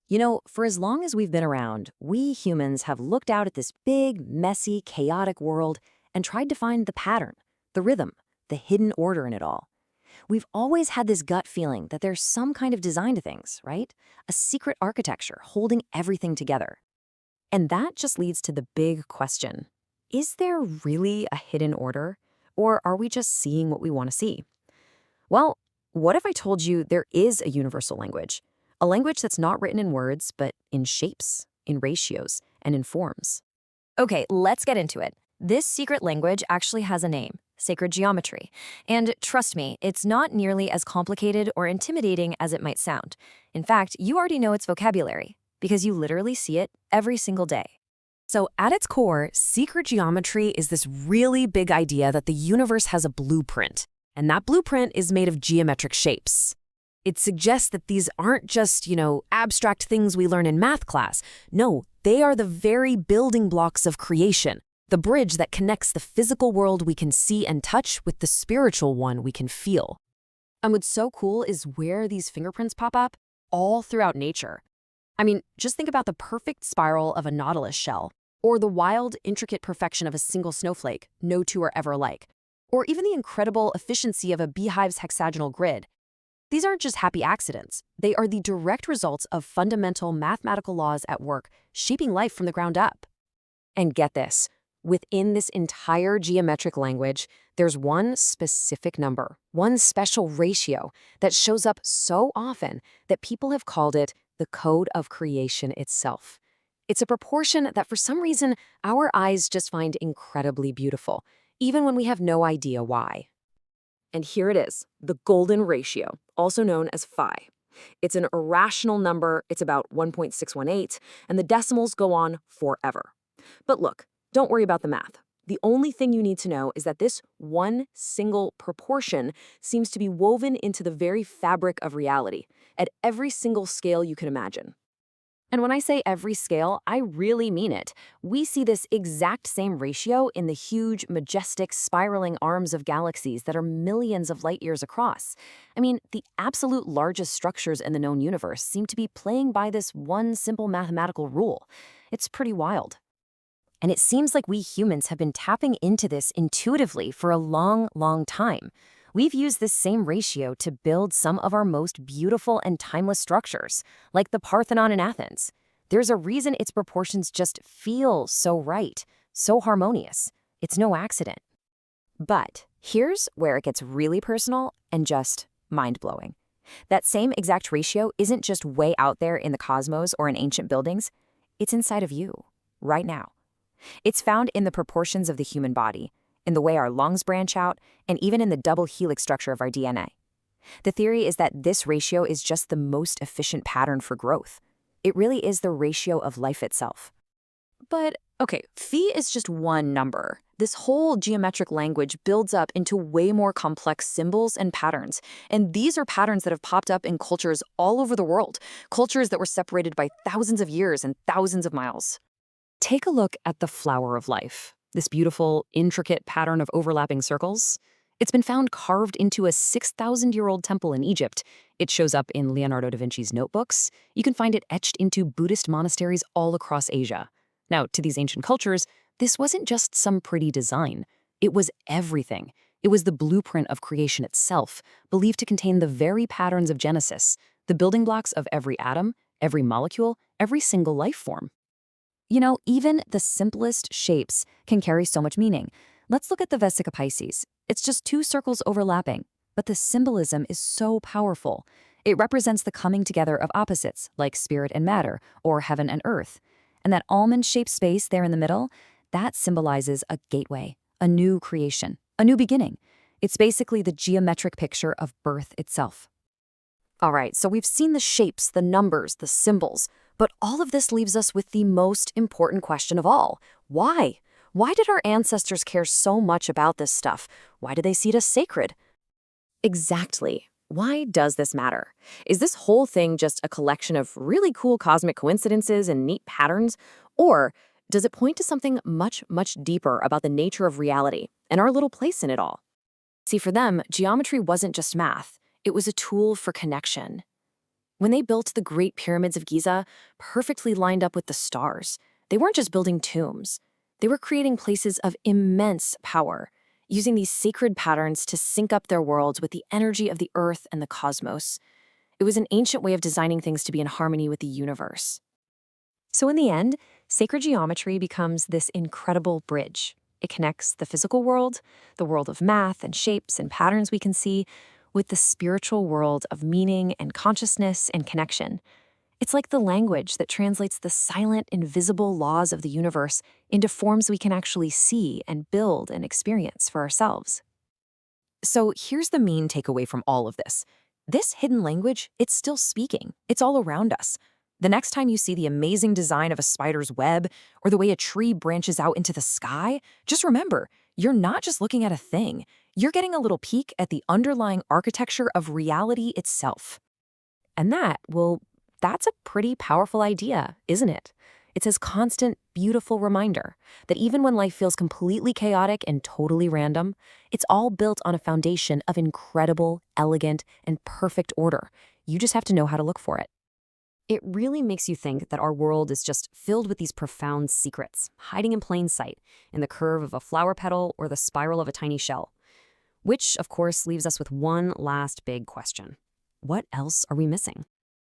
For as long as we've been around, we humans have looked out at this big, messy, chaotic world and tried to find the pattern, the rhythm, the hidden order in it all. We've always had this gut feeling that there's some kind of design to things, right? A secret architecture holding everything together. And that just leads to the big question. Is there really a hidden order? Or are we just seeing what we want to see? Well, what if I told you there is a universal language? A language that's not written in words, but in shapes, in ratios, and in forms. Okay, let's get into it. This secret language actually has a name, sacred geometry. And trust me, it's not nearly as complicated or intimidating as it might sound. In fact, you already know its vocabulary, because you literally see it every single day. So at its core, secret geometry is this really big idea that the universe has a blueprint, and that blueprint is made of geometric shapes. It suggests that these aren't just, abstract things we learn in math class. No, they are the very building blocks of creation, the bridge that connects the physical world we can see and touch with the spiritual one we can feel. And what's so cool is where these fingerprints pop up all throughout nature. I mean, just think about the perfect spiral of a nautilus shell, or the wild, intricate perfection of a single snowflake, no two are ever alike, or even the incredible efficiency of a beehive's hexagonal grid. These aren't just happy accidents. They are the direct results of fundamental mathematical laws at work, shaping life from the ground up. And get this, within this entire geometric language, there's one specific number, one special ratio that shows up so often that people have called it the code of creation itself. It's a proportion that for some reason our eyes just find incredibly beautiful, even when we have no idea why. And here it is, the golden ratio, also known as phi. It's an irrational number, it's about 1.618, and the decimals go on forever. But look, don't worry about the math. The only thing you need to know is that this one single proportion seems to be woven into the very fabric of reality, at every single scale you can imagine. And when I say every scale, I really mean it. We see this exact same ratio in the huge, majestic, spiraling arms of galaxies that are millions of light years across. I mean, the absolute largest structures in the known universe seem to be playing by this one simple mathematical rule. It's pretty wild. And it seems like we humans have been tapping into this intuitively for a long, long time. We've used this same ratio to build some of our most beautiful and timeless structures, like the Parthenon in Athens. There's a reason its proportions just feel so right, so harmonious. It's no accident. But here's where it gets really personal and just mind-blowing. That same exact ratio isn't just way out there in the cosmos or in ancient buildings. It's inside of you, right now. It's found in the proportions of the human body, in the way our lungs branch out, and even in the double helix structure of our DNA. The theory is that this ratio is just the most efficient pattern for growth. It really is the ratio of life itself. But, okay, phi is just one number. This whole geometric language builds up into way more complex symbols and patterns. And these are patterns that have popped up in cultures all over the world, cultures that were separated by thousands of years and thousands of miles. Take a look at the flower of life. This beautiful, intricate pattern of overlapping circles. It's been found carved into a 6,000-year-old temple in Egypt. It shows up in Leonardo da Vinci's notebooks. You can find it etched into Buddhist monasteries all across Asia. Now, to these ancient cultures, this wasn't just some pretty design. It was everything. It was the blueprint of creation itself, believed to contain the very patterns of Genesis, the building blocks of every atom, every molecule, every single life form. Even the simplest shapes can carry so much meaning. Let's look at the Vesica Piscis. It's just two circles overlapping, but the symbolism is so powerful. It represents the coming together of opposites, like spirit and matter, or heaven and earth. And that almond-shaped space there in the middle, that symbolizes a gateway, a new creation, a new beginning. It's basically the geometric picture of birth itself. All right, so we've seen the shapes, the numbers, the symbols, but all of this leaves us with the most important question of all. Why? Why did our ancestors care so much about this stuff? Why do they see it as sacred? Exactly. Why does this matter? Is this whole thing just a collection of really cool cosmic coincidences and neat patterns? Or does it point to something much, much deeper about the nature of reality and our little place in it all? See, for them, geometry wasn't just math. It was a tool for connection. When they built the Great Pyramids of Giza, perfectly lined up with the stars, they weren't just building tombs. They were creating places of immense power, using these sacred patterns to sync up their worlds with the energy of the earth and the cosmos. It was an ancient way of designing things to be in harmony with the universe. So in the end, sacred geometry becomes this incredible bridge. It connects the physical world, the world of math and shapes and patterns we can see, with the spiritual world of meaning and consciousness and connection. It's like the language that translates the silent, invisible laws of the universe into forms we can actually see and build and experience for ourselves. So here's the main takeaway from all of this. This hidden language, it's still speaking. It's all around us. The next time you see the amazing design of a spider's web or the way a tree branches out into the sky, just remember, you're not just looking at a thing. You're getting a little peek at the underlying architecture of reality itself. And that's a pretty powerful idea, isn't it? It's this constant, beautiful reminder that even when life feels completely chaotic and totally random, it's all built on a foundation of incredible, elegant, and perfect order. You just have to know how to look for it. It really makes you think that our world is just filled with these profound secrets, hiding in plain sight, in the curve of a flower petal or the spiral of a tiny shell. Which, of course, leaves us with one last big question. What else are we missing?